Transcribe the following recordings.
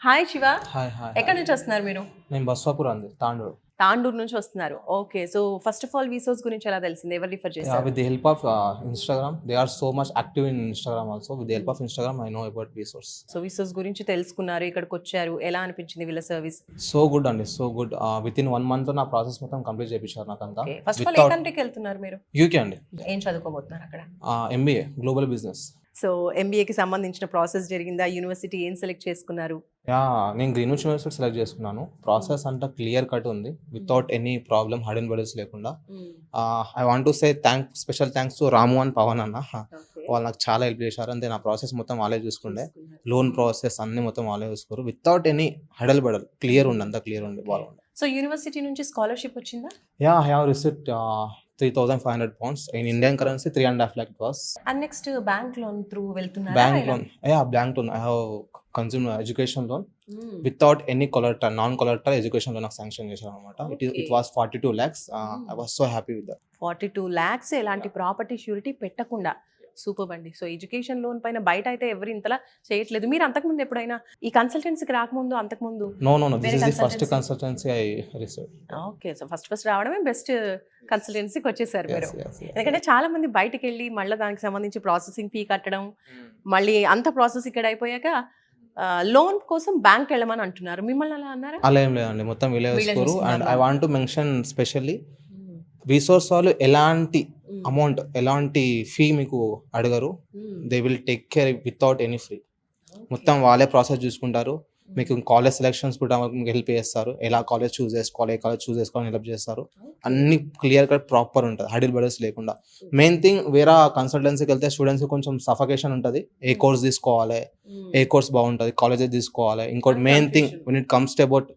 Hi Shiva. Hi hi ఎక్కడి నుంచి వస్తున్నారు మీరు? నేను బస్వాపూర్ అంది తాండూరు. తాండూరు నుంచి వస్తున్నారు. Okay. So first of all వీసోస్ గురించి ఎలా తెలిసింది? ఎవరు రిఫర్ చేశారు? With the help of Instagram they are so much active in Instagram also with the help of Instagram I know about VSource. So వీసోస్ గురించి తెలుసుకున్నారు, ఇక్కడికి వచ్చారు. ఎలా అనిపించింది వీళ్ళ సర్వీస్? సో గుడ్ అండి, so good. Within 1 month నా ప్రాసెస్ మొత్తం కంప్లీట్ చేయించారు నాకంతా. ఫస్ట్ ఆఫ్ ఆల్ ఏ కంట్రీకి వెళ్తున్నారు మీరు? యూకే అండి. ఏం చదువుకోబోతున్నారు అక్కడ? MBA global business. సో ఎంబీఏకి సంబంధించిన ప్రాసెస్ జరిగిందా? యూనివర్సిటీ ఏం సెలెక్ట్ చేసుకున్నారు? నేను గ్రీన్విచ్ యూనివర్సిటీ సెలెక్ట్ చేసుకున్నాను. ప్రాసెస్ అంతా క్లియర్ కట్ ఉంది, without any problem, hidden burdens లేకుండా. I want to say special thanks to Ramu and Pawan అన్న. వాళ్ళు నాకు చాలా హెల్ప్ చేశారు. అంతే, నా ప్రాసెస్ మొత్తం వాళ్ళే చూసుకుండే. లోన్ ప్రాసెస్ అన్ని మొత్తం వాళ్ళే చూసుకోరు. వితౌట్ ఎనీ హడల్ బడల్ క్లియర్ ఉండి, అంతా క్లియర్ ఉండి బాగుంది. సో యూనివర్సిటీ నుంచి స్కాలర్షిప్ వచ్చిందా? I have received 3,500 pounds in Indian currency, 3.5 lakh it was. And next bank loan through వెళ్తున్నారా? Bank loan, bank loan. I have consumed education loan without any collateral, non-collateral education loan నాకు sanction చేశారు అనమాట. It was 42 lakhs. I was so happy with that. 42 lakhs ఎలాంటి property surety పెట్టకుండా. Super అండి. So education loan పైన బయట అయితే ఎవరు ఇంతలా చేయట్లేదు. మీరు అంతకుముందు ఎప్పుడైనా ఈ కన్సల్టెన్సీకి రాకముందు అంతకుముందు? No, this is the first consultancy I received. Okay. So first రావడమే బెస్ట్ కన్సల్టెన్సీకి వచ్చేసారు మీరు. Yes. ఎందుకంటే చాలా మంది బయటకు వెళ్ళి మళ్ళీ దానికి సంబంధించి ప్రాసెసింగ్ ఫీ కట్టడం, మళ్ళీ అంత ప్రాసెస్ ఇక్కడ అయిపోయాక లోన్ కోసం బ్యాంక్ వెళ్ళమని అంటున్నారు. మిమ్మల్ని అలా అన్నారా? అలా ఏం లేదండి, మొత్తం వీళ్ళే వేసుకోరు. And I want to mention specially VSource వాళ్ళు ఎలాంటి అమౌంట్, ఎలాంటి ఫీ మీకు అడగరు. They will take care without any free. మొత్తం వాళ్ళే ప్రాసెస్ చూసుకుంటారు. మీకు కాలేజ్ సెలెక్షన్స్ కూడా మీకు హెల్ప్ చేస్తారు. ఎలా కాలేజ్ చూస్ చేసుకోవాలి, ఏ కాలేజ్ చూస్ చేసుకోవాలని హెల్ప్ చేస్తారు. అన్ని క్లియర్ కట్ ప్రాపర్ ఉంటుంది, హడిల్ బడల్స్ లేకుండా. మెయిన్ థింగ్, వేరే కన్సల్టెన్సీకి వెళ్తే స్టూడెంట్స్కి కొంచెం సఫకేషన్ ఉంటుంది. ఏ కోర్స్ తీసుకోవాలి, ఏ కోర్స్ బాగుంటుంది, కాలేజెస్ తీసుకోవాలి. ఇంకోటి main thing when it comes to about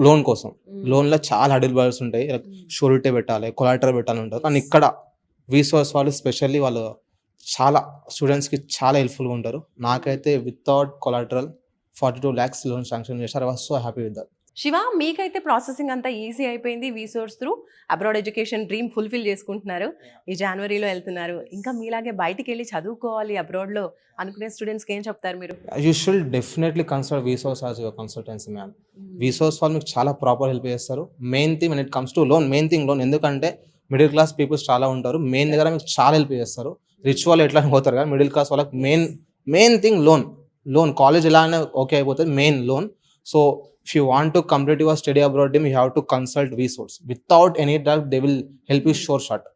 loan కోసం, లోన్లో చాలా హడిల్ బడల్స్ ఉంటాయి. షూరిటీ పెట్టాలి, కొలాటరల్ పెట్టాలి ఉంటుంది. కానీ ఇక్కడ వీసోర్స్ వాళ్ళు స్పెషల్లీ వాళ్ళు చాలా స్టూడెంట్స్కి చాలా హెల్ప్ఫుల్గా ఉంటారు. నాకైతే without collateral 42 lakhs loan sanction చేశారు. I was so happy with that. Shiva, మీకైతే ప్రాసెసింగ్ అంతా ఈజీ అయిపోయింది. VSource through abroad education dream fulfil చేసుకుంటున్నారు. ఈ జనవరిలో వెళ్తున్నారు. ఇంకా మీలాగే బయటికి వెళ్ళి చదువుకోవాలి అబ్రాడ్లో అనుకునే స్టూడెంట్స్కి ఏం చెప్తారు మీరు? You should definitely consult VSource as your consultancy ma'am. VSource వాళ్ళు మీకు చాలా ప్రాపర్ హెల్ప్ చేస్తారు. Main thing when it comes to loan, main thing loan. ఎందుకంటే మిడిల్ క్లాస్ పీపుల్స్ చాలా ఉంటారు. మెయిన్ దగ్గర మీకు చాలా హెల్ప్ చేస్తారు. రిచ్ వాళ్ళు ఎట్లా పోతారు కానీ మిడిల్ క్లాస్ వాళ్ళకి మెయిన్ థింగ్ లోన్. కాలేజ్ ఎలా అయినా ఓకే అయిపోతుంది, main loan. So if you want to complete your study abroad, you have to consult VSource. Without any doubt, they will help you sure shot.